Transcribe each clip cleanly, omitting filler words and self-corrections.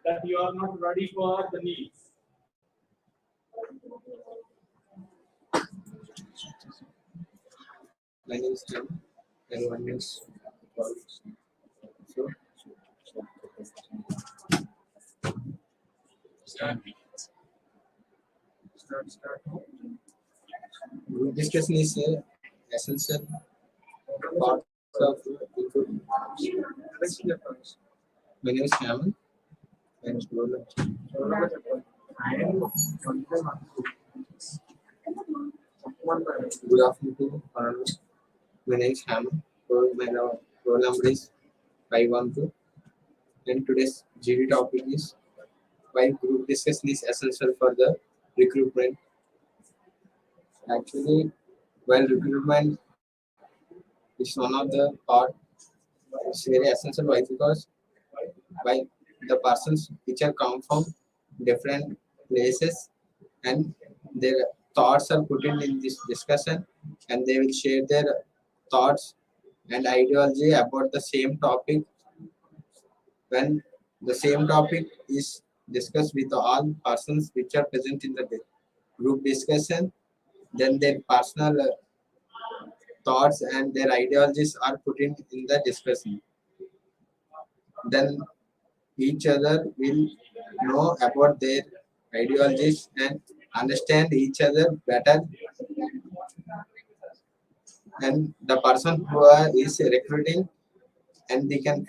that you are not ready for the needs. My name is Tim, and one is so start. Group discussion is essential part of group. My name is Haman, and good afternoon to all. My name is Haman. My roll number is 512. And today's GD topic is why group discussion is essential for the recruitment. Actually, while recruitment is one of the part, it's very essential. Why? Because by the persons which are come from different places and their thoughts are put in this discussion, and they will share their thoughts and ideology about the same topic. When the same topic is discussed with all persons which are present in the group discussion, then their personal thoughts and their ideologies are put in the discussion. Then each other will know about their ideologies and understand each other better. And the person who is recruiting, and he can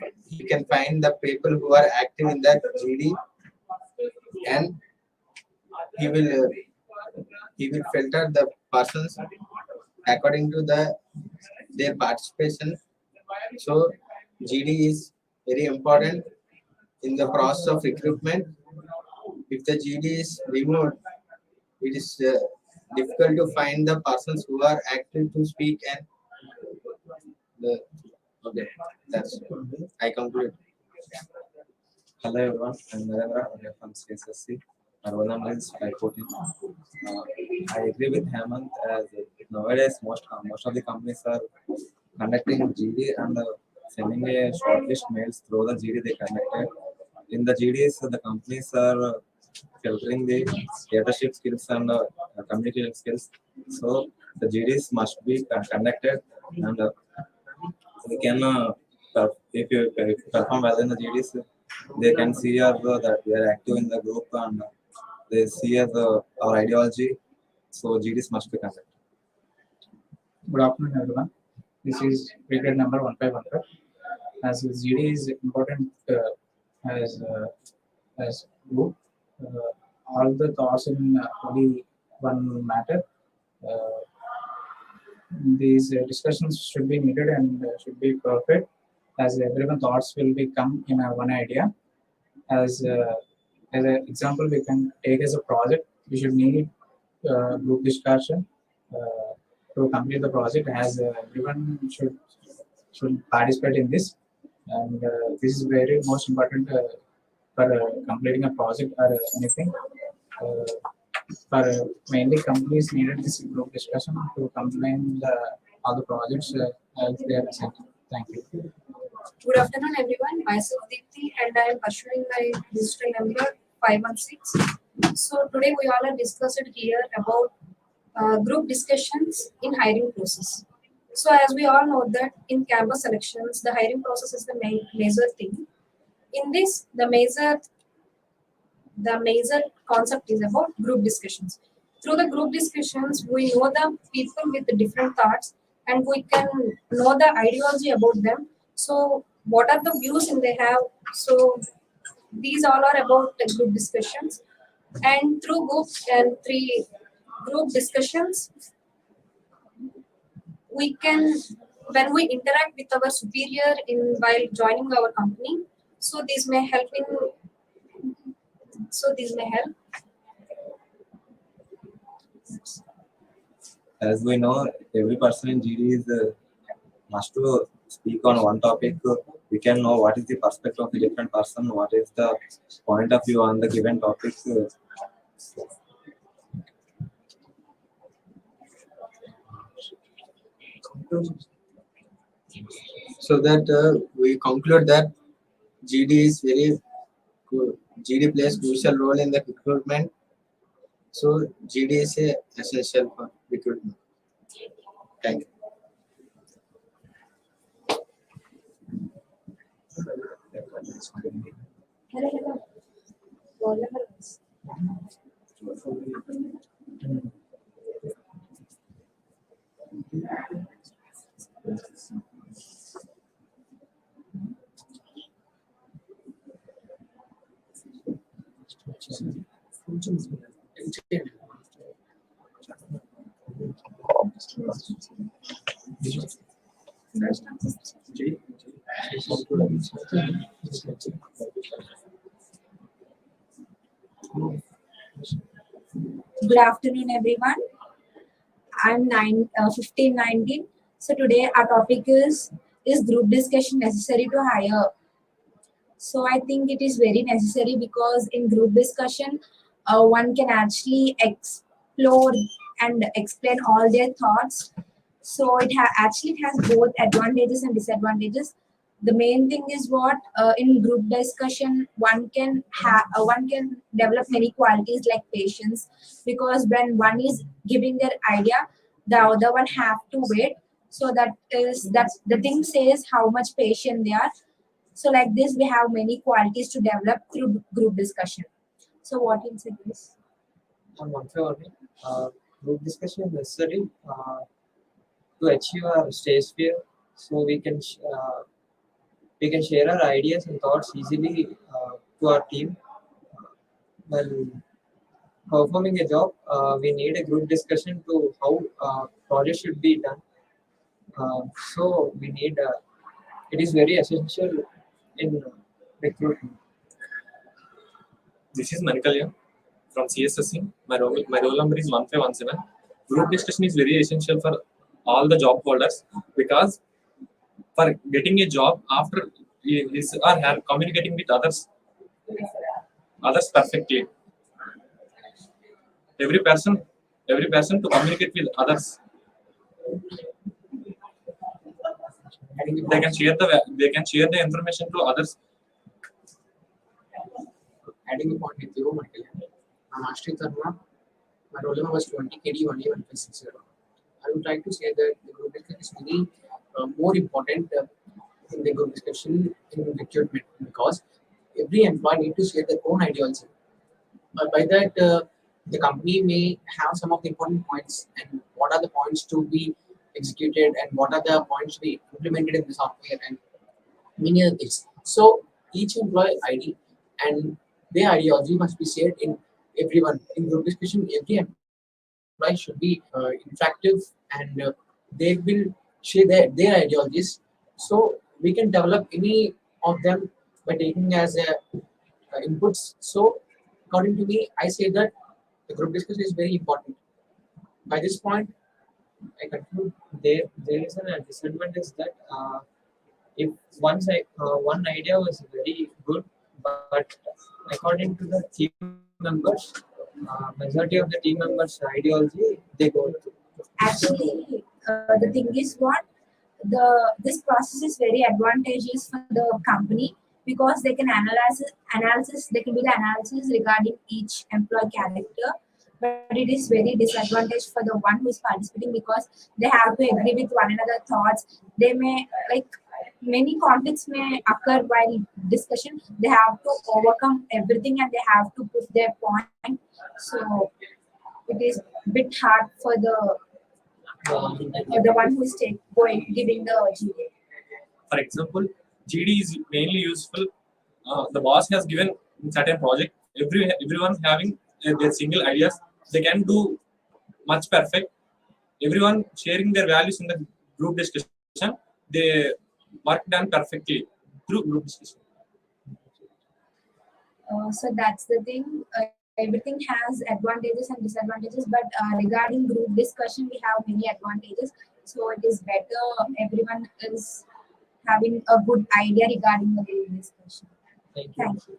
find the people who are active in that GD, and he will filter the persons according to their participation. So GD is very important in the process of recruitment. If the GD is removed, it is difficult to find the persons who are active to speak. And okay, that's I conclude. Hello everyone, I'm Narendra. I'm from CSSE. My role number is 514. I agree with Hemant as nowadays most of the companies are conducting GD and sending a shortlist mails through the GD they conducted. In the GDs, the companies are filtering the leadership skills and communication skills. So the GDs must be conducted, and we can if you perform well in the GDs, they can see us that we are active in the group, and they see us our ideology. So GDs must be conducted. Good afternoon, everyone. This is brigade number 1515. As GD is important as group, all the thoughts in only one matter. These discussions should be needed and should be perfect, as everyone thoughts will become in one idea. As an example, we can take as a project. We should need group discussion to complete the project, as everyone should participate in this, and this is very most important for completing a project or anything. For mainly companies needed this group discussion to complete all the projects as they are assigned. Thank you. Good afternoon, everyone. Myself Deepthi, and I am pursuing my digital number 516. So today we all are discussed here about group discussions in hiring process. So as we all know that in campus selections, the hiring process is the major thing. In this, the major concept is about group discussions. Through the group discussions, we know the people with the different thoughts, and we can know the ideology about them. So what are the views they have? So these all are about the group discussions. And through group discussions, we can, when we interact with our superior while joining our company, so these may help. As we know, every person in GD is must to speak on one topic. We can know what is the perspective of the different person, what is the point of view on the given topic. So that we conclude that GD is very GD plays crucial role in the recruitment. So GD is essential for recruitment. Thank you. Hello, hello. Roll number is- Good afternoon, everyone. I'm 1519. So today our topic is group discussion necessary to hire? So I think it is very necessary because in group discussion, one can actually explore and explain all their thoughts. So actually it has both advantages and disadvantages. The main thing is what in group discussion one can develop many qualities like patience, because when one is giving their idea, the other one have to wait. So that's the thing says how much patient they are. So like this, we have many qualities to develop through group discussion. So what you say this? On one only, group discussion is necessary to achieve our stage fear, so we can share our ideas and thoughts easily to our team. While performing a job, we need a group discussion to how project should be done. So we need it is very essential in recruitment. This is Manikalya from CSSE. My roll number is 1517. Group discussion is very essential for all the job holders, because for getting a job after is or her communicating with others perfectly. Every person to communicate with others. They can share the information to others. Adding a point with you, Michael. I'm Ashri Tarma. My roll number was 20 KD 11560. I would like to say that the group discussion is very more important in the group discussion in recruitment, because every employee need to share their own ideology. By that, the company may have some of the important points, and what are the points to be executed, and what are the points to be implemented in the software, and many other things. So each employee ID and their ideology must be shared in everyone. In group discussion, every employee should be interactive, and they will share their ideologies. So we can develop any of them by taking as inputs. So according to me, I say that the group discussion is very important. By this point, I conclude. There is a disadvantage that if one idea was very good, but according to the team members, majority of the team members' ideology, they go to. Actually, the thing is what this process is very advantageous for the company, because they can analysis they can do the analysis regarding each employee character. But it is very disadvantage for the one who is participating, because they have to agree with one another thoughts. They may like many conflicts may occur while discussion. They have to overcome everything and they have to put their point. So it is bit hard for the one who is giving the GA. For example, GD is mainly useful. The boss has given certain project. Everyone having their single ideas. They can do much perfect. Everyone sharing their values in the group discussion. They work done perfectly through group discussion. So that's the thing. Everything has advantages and disadvantages, but regarding group discussion, we have many advantages. So it is better everyone is having a good idea regarding the group discussion. Thank you. Thank you.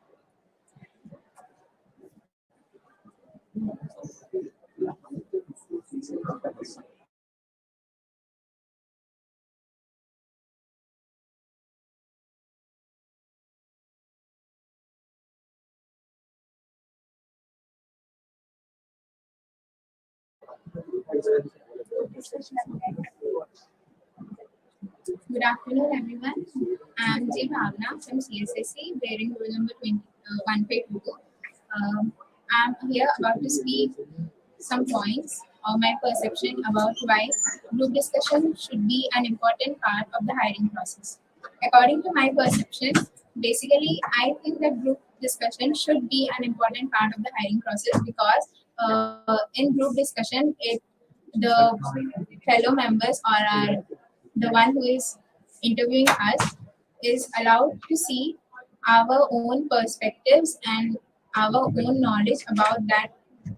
Good afternoon, everyone. I'm J. Bhavna from CSSE, bearing roll number 1522. I'm here about to speak some points of my perception about why group discussion should be an important part of the hiring process. According to my perception, basically, I think that group discussion should be an important part of the hiring process because in group discussion, the fellow members or the one who is interviewing us is allowed to see our own perspectives and our own knowledge about that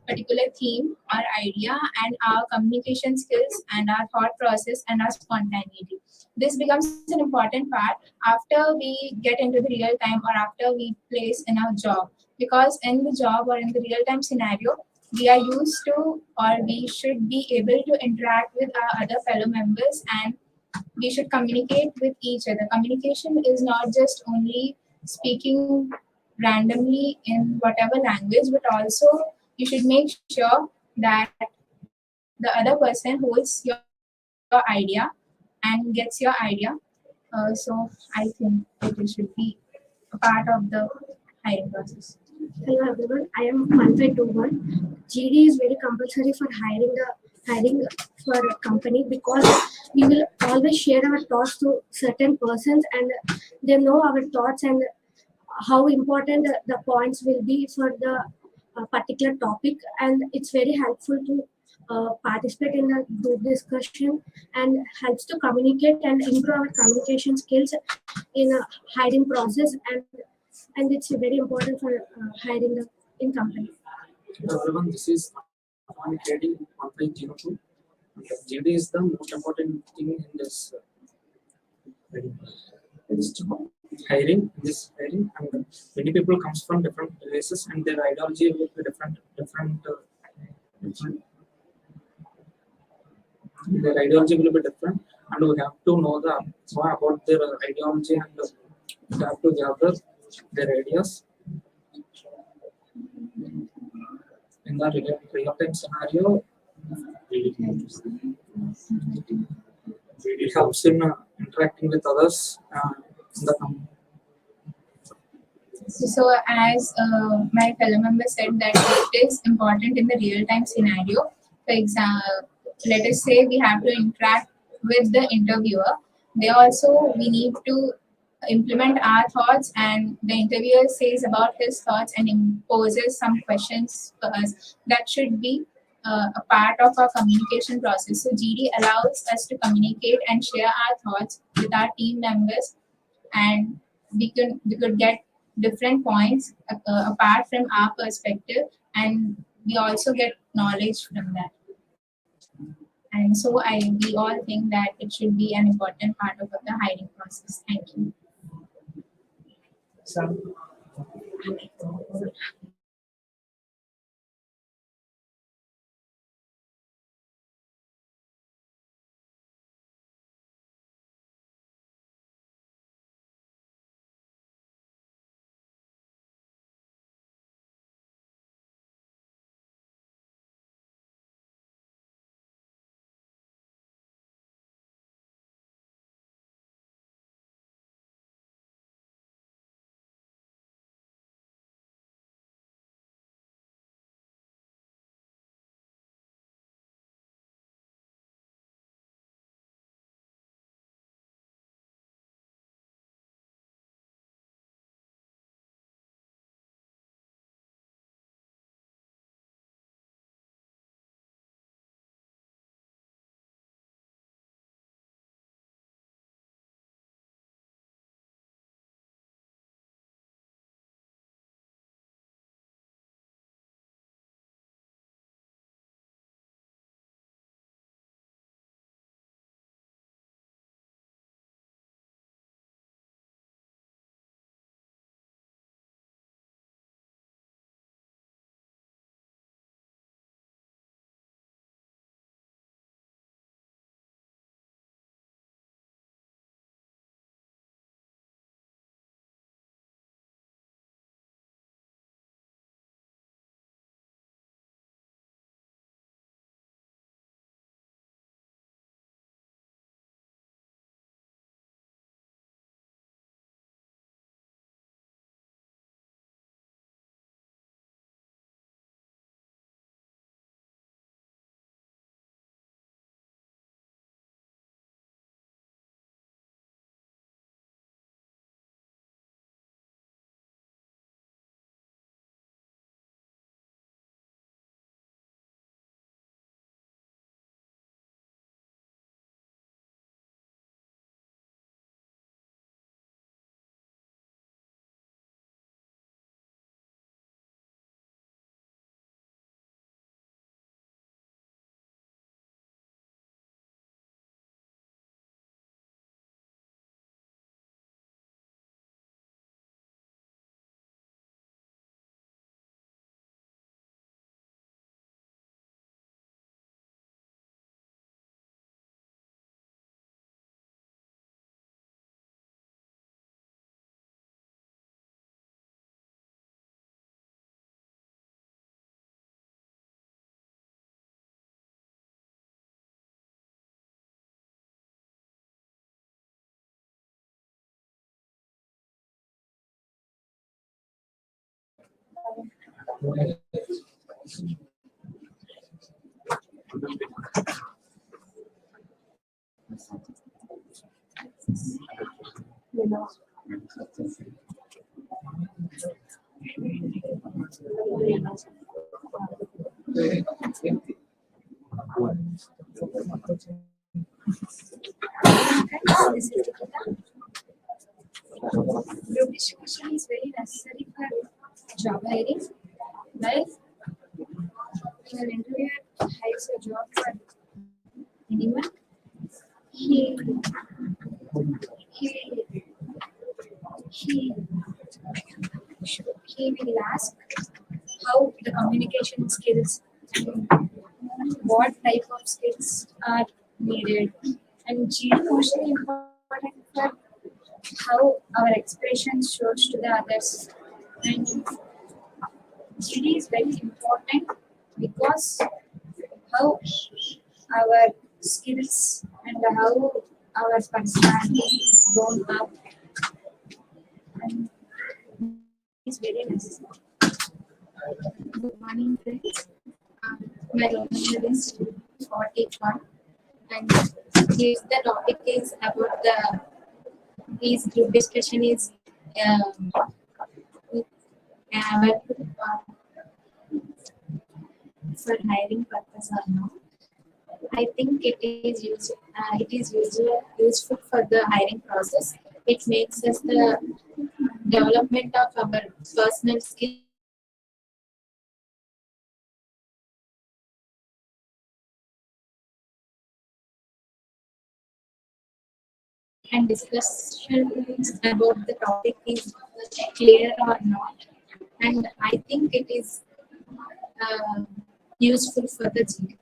particular theme or idea and our communication skills and our thought process and our spontaneity. This becomes an important part after we get into the real time or after we place in our job, because in the job or in the real time scenario we are used to or we should be able to interact with our other fellow members and we should communicate with each other. Communication is not just only speaking randomly in whatever language, but also you should make sure that the other person holds your idea and gets your idea. So I think that it should be a part of the hiring process. Hello everyone, I am 1521. GD is very compulsory for hiring for a company because we will always share our thoughts to certain persons and they know our thoughts and how important the points will be for the particular topic, and it's very helpful to participate in a group discussion and helps to communicate and improve our communication skills in a hiring process, and it's very important for hiring in company. Hello everyone, this is on KD 1502. GD is the most important thing in this job. Hiring, and many people comes from different places and their ideology will be different. Their ideology will be different, and we have to know more about their ideology and we have to gather their ideas in the real-time scenario. It helps in interacting with others in the company. So, as my fellow member said, that it is important in the real-time scenario. For example, let us say we have to interact with the interviewer. We need to implement our thoughts, and the interviewer says about his thoughts and imposes some questions for us. That should be a part of our communication process. So, GD allows us to communicate and share our thoughts with our team members, and we could get different points apart from our perspective, and we also get knowledge from that. And so we all think that it should be an important part of the hiring process. Thank you. This is Nikita. Group discussion is very necessary for job hiring. Like, your interviewer hires a job for anyone. He he he he will ask how the communication skills and what type of skills are needed, and G mostly important for how our expression shows to the others. And GD is very important because how our skills and how our personality is grown up, and it's very necessary. Good morning, friends. My roll number is 41, and here the topic is about this group discussion is about for hiring purpose or not. I think it is useful for the hiring process. It makes us the development of our personal skills and discussions about the topic is clear or not. And I think it is useful for the GD.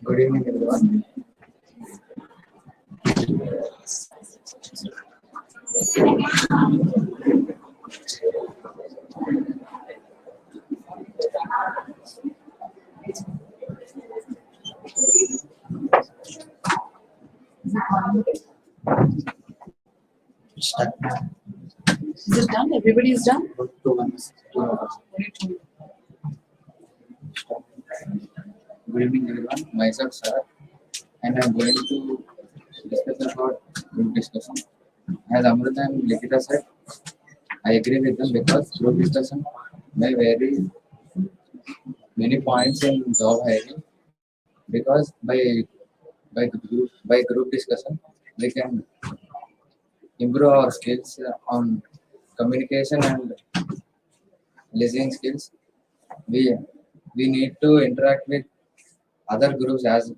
Good evening, everyone. Start. Is it done? Everybody is done? Two minutes. Good evening, everyone. Myself, sir, and I'm going to discuss about group discussion. As Amrita and Likita said, I agree with them because group discussion may vary many points in job hiring. Because by group discussion, we can improve our skills on communication and listening skills. We we need to interact with other groups as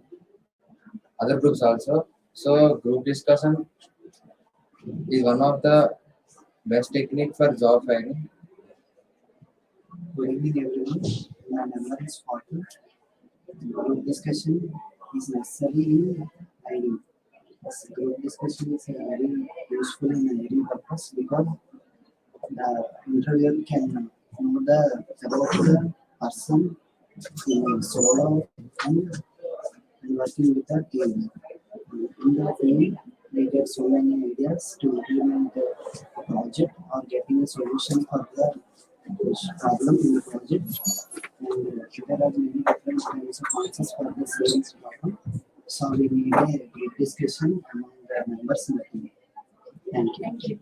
other groups also. So group discussion is one of the best technique for job hiring. Good evening, everyone. My number is 40. Group discussion is necessary in hiring. Yes, group discussion is very useful in hiring purpose because the interviewer can know about the person in solo and working with a team. In the team, we get so many ideas to implement the project or getting a solution for the problem in the project. And there are many different kinds of answers for the same problem. So we need a great discussion among the members in the team. Thank you. Thank you.